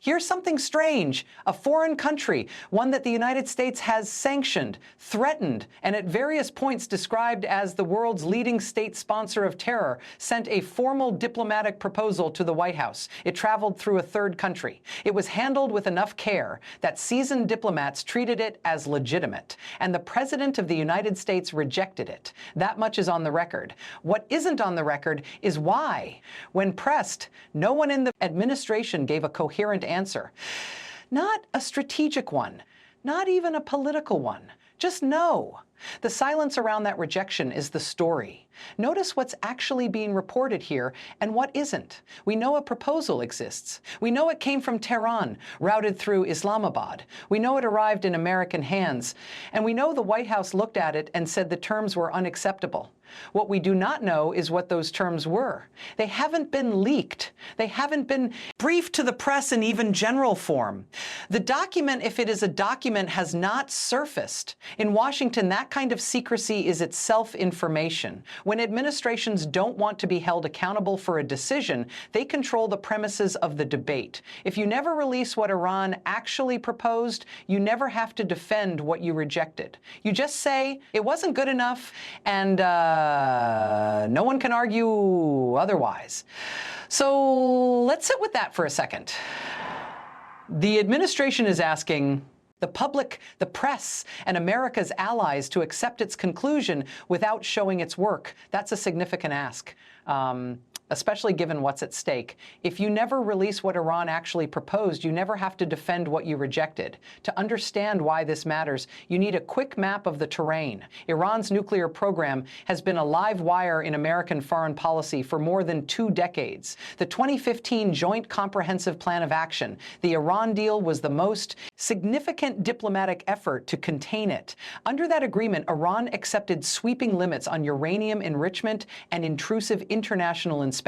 Here's something strange. A foreign country, one that the United States has sanctioned, threatened, and at various points described as the world's leading state sponsor of terror, sent a formal diplomatic proposal to the White House. It traveled through a third country. It was handled with enough care that seasoned diplomats treated it as legitimate, and the President of the United States rejected it. That much is on the record. What isn't on the record is why. When pressed, no one in the administration gave a coherent answer. Not a strategic one, not even a political one. Just no. The silence around that rejection is the story. Notice what's actually being reported here and what isn't. We know a proposal exists. We know it came from Tehran, routed through Islamabad. We know it arrived in American hands. And we know the White House looked at it and said the terms were unacceptable. What we do not know is what those terms were. They haven't been leaked. They haven't been briefed to the press in even general form. The document, if it is a document, has not surfaced. In Washington, that kind of secrecy is itself information. When administrations don't want to be held accountable for a decision, they control the premises of the debate. If you never release what Iran actually proposed, you never have to defend what you rejected. You just say, it wasn't good enough, and no one can argue otherwise. So let's sit with that for a second. The administration is asking the public, the press, and America's allies to accept its conclusion without showing its work. That's a significant ask. Especially given what's at stake. If you never release what Iran actually proposed, you never have to defend what you rejected. To understand why this matters, you need a quick map of the terrain. Iran's nuclear program has been a live wire in American foreign policy for more than 2 decades. The 2015 Joint Comprehensive Plan of Action, the Iran deal, was the most significant diplomatic effort to contain it. Under that agreement, Iran accepted sweeping limits on uranium enrichment and intrusive international inspections.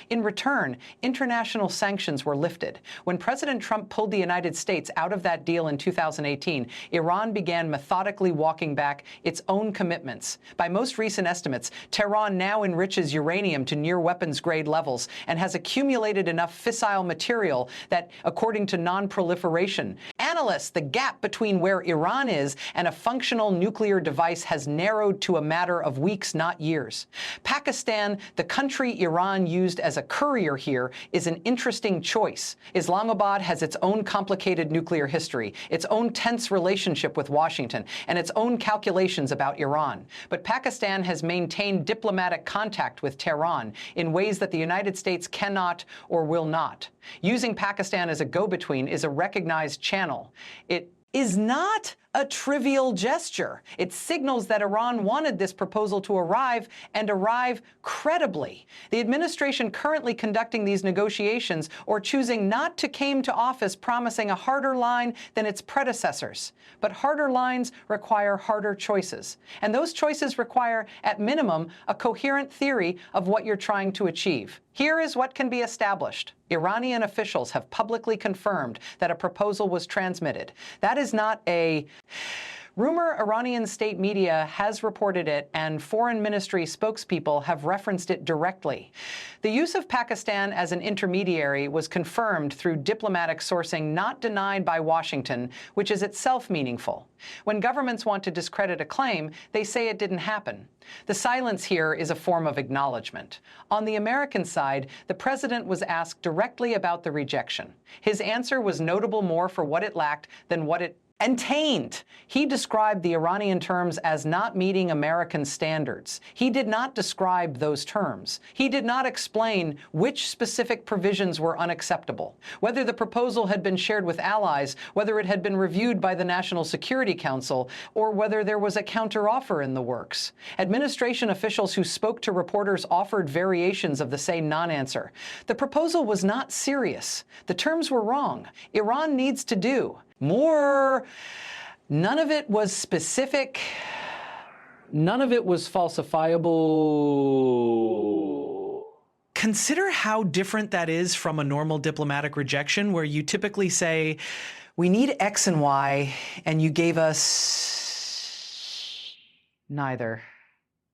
In return, international sanctions were lifted. When President Trump pulled the United States out of that deal in 2018, Iran began methodically walking back its own commitments. By most recent estimates, Tehran now enriches uranium to near weapons-grade levels and has accumulated enough fissile material that, according to non-proliferation analysts, the gap between where Iran is and a functional nuclear device has narrowed to a matter of weeks, not years. Pakistan, the country Iran used as a courier here, is an interesting choice. Islamabad has its own complicated nuclear history, its own tense relationship with Washington, and its own calculations about Iran. But Pakistan has maintained diplomatic contact with Tehran in ways that the United States cannot or will not. Using Pakistan as a go-between is a recognized channel. It is not a trivial gesture. It signals that Iran wanted this proposal to arrive and arrive credibly. The administration currently conducting these negotiations or choosing not to came to office promising a harder line than its predecessors. But harder lines require harder choices. And those choices require, at minimum, a coherent theory of what you're trying to achieve. Here is what can be established. Iranian officials have publicly confirmed that a proposal was transmitted. That is not a rumor. Iranian state media has reported it, and foreign ministry spokespeople have referenced it directly. The use of Pakistan as an intermediary was confirmed through diplomatic sourcing not denied by Washington, which is itself meaningful. When governments want to discredit a claim, they say it didn't happen. The silence here is a form of acknowledgement. On the American side, the president was asked directly about the rejection. His answer was notable more for what it lacked than what it contained. He described the Iranian terms as not meeting American standards. He did not describe those terms. He did not explain which specific provisions were unacceptable, whether the proposal had been shared with allies, whether it had been reviewed by the National Security Council, or whether there was a counteroffer in the works. Administration officials who spoke to reporters offered variations of the same non-answer. The proposal was not serious. The terms were wrong. Iran needs to do more. None of it was specific. None of it was falsifiable. Consider how different that is from a normal diplomatic rejection, where you typically say, we need X and Y, and you gave us neither.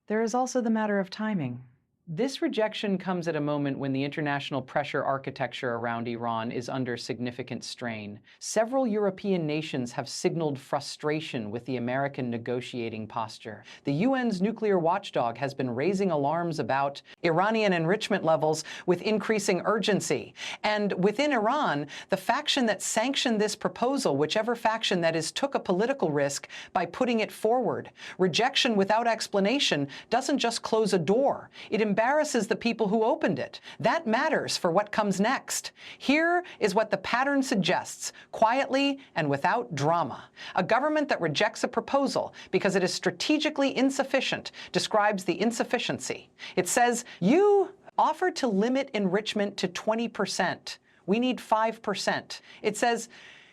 There is also the matter of timing. This rejection comes at a moment when the international pressure architecture around Iran is under significant strain. Several European nations have signaled frustration with the American negotiating posture. The UN's nuclear watchdog has been raising alarms about Iranian enrichment levels with increasing urgency. And within Iran, the faction that sanctioned this proposal, whichever faction that is, took a political risk by putting it forward. Rejection without explanation doesn't just close a door. It embarrasses the people who opened it. That matters for what comes next. Here is what the pattern suggests, quietly and without drama. A government that rejects a proposal because it is strategically insufficient describes the insufficiency. It says, you offered to limit enrichment to 20%. We need 5%. It says,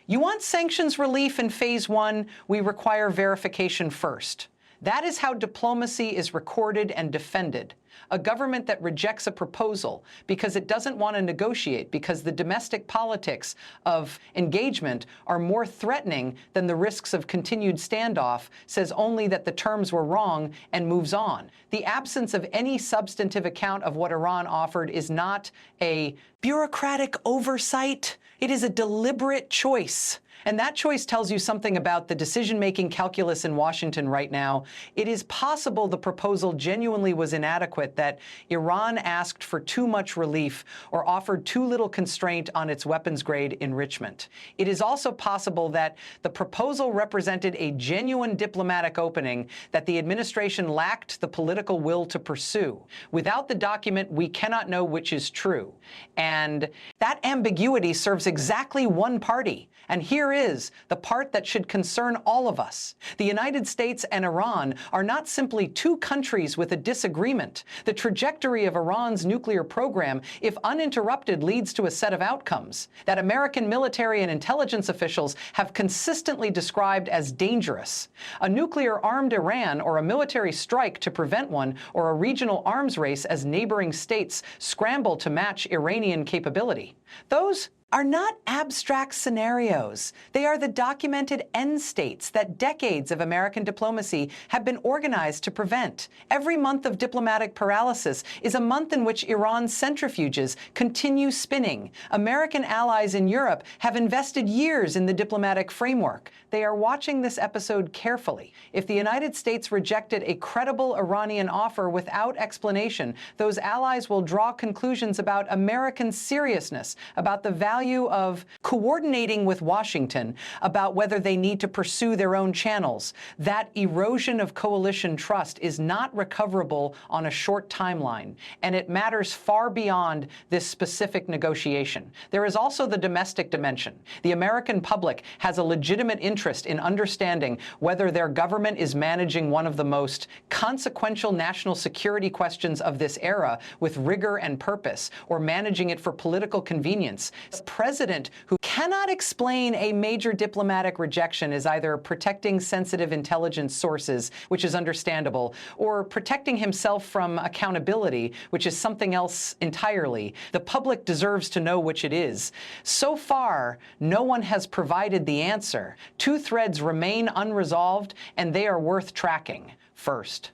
you want sanctions relief in phase 1, we require verification first. That is how diplomacy is recorded and defended. A government that rejects a proposal because it doesn't want to negotiate, because the domestic politics of engagement are more threatening than the risks of continued standoff, says only that the terms were wrong and moves on. The absence of any substantive account of what Iran offered is not a bureaucratic oversight. It is a deliberate choice. And that choice tells you something about the decision-making calculus in Washington right now. It is possible the proposal genuinely was inadequate, that Iran asked for too much relief or offered too little constraint on its weapons-grade enrichment. It is also possible that the proposal represented a genuine diplomatic opening that the administration lacked the political will to pursue. Without the document, we cannot know which is true. And that ambiguity serves exactly one party. And here is the part that should concern all of us. The United States and Iran are not simply two countries with a disagreement. The trajectory of Iran's nuclear program, if uninterrupted, leads to a set of outcomes that American military and intelligence officials have consistently described as dangerous. A nuclear-armed Iran, or a military strike to prevent one, or a regional arms race as neighboring states scramble to match Iranian capability. Those are not abstract scenarios. They are the documented end states that decades of American diplomacy have been organized to prevent. Every month of diplomatic paralysis is a month in which Iran's centrifuges continue spinning. American allies in Europe have invested years in the diplomatic framework. They are watching this episode carefully. If the United States rejected a credible Iranian offer without explanation, those allies will draw conclusions about American seriousness, about the value of coordinating with Washington, about whether they need to pursue their own channels. That erosion of coalition trust is not recoverable on a short timeline, and it matters far beyond this specific negotiation. There is also the domestic dimension. The American public has a legitimate interest in understanding whether their government is managing one of the most consequential national security questions of this era with rigor and purpose, or managing it for political convenience. President who cannot explain a major diplomatic rejection is either protecting sensitive intelligence sources, which is understandable, or protecting himself from accountability, which is something else entirely. The public deserves to know which it is. So far, no one has provided the answer. Two threads remain unresolved, and they are worth tracking. First,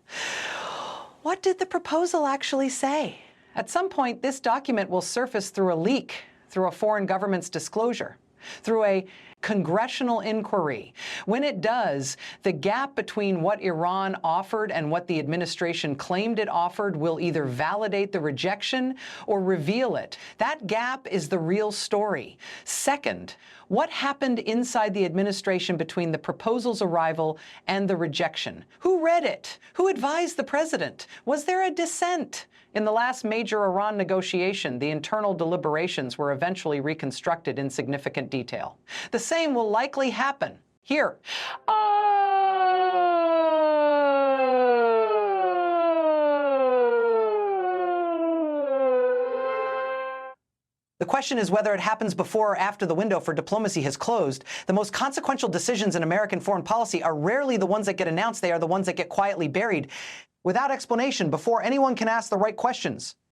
what did the proposal actually say? At some point, this document will surface through a leak, through a foreign government's disclosure, through a congressional inquiry. When it does, the gap between what Iran offered and what the administration claimed it offered will either validate the rejection or reveal it. That gap is the real story. Second, what happened inside the administration between the proposal's arrival and the rejection? Who read it? Who advised the president? Was there a dissent? In the last major Iran negotiation, the internal deliberations were eventually reconstructed in significant detail. The same will likely happen here. The question is whether it happens before or after the window for diplomacy has closed. The most consequential decisions in American foreign policy are rarely the ones that get announced. They are the ones that get quietly buried without explanation before anyone can ask the right questions.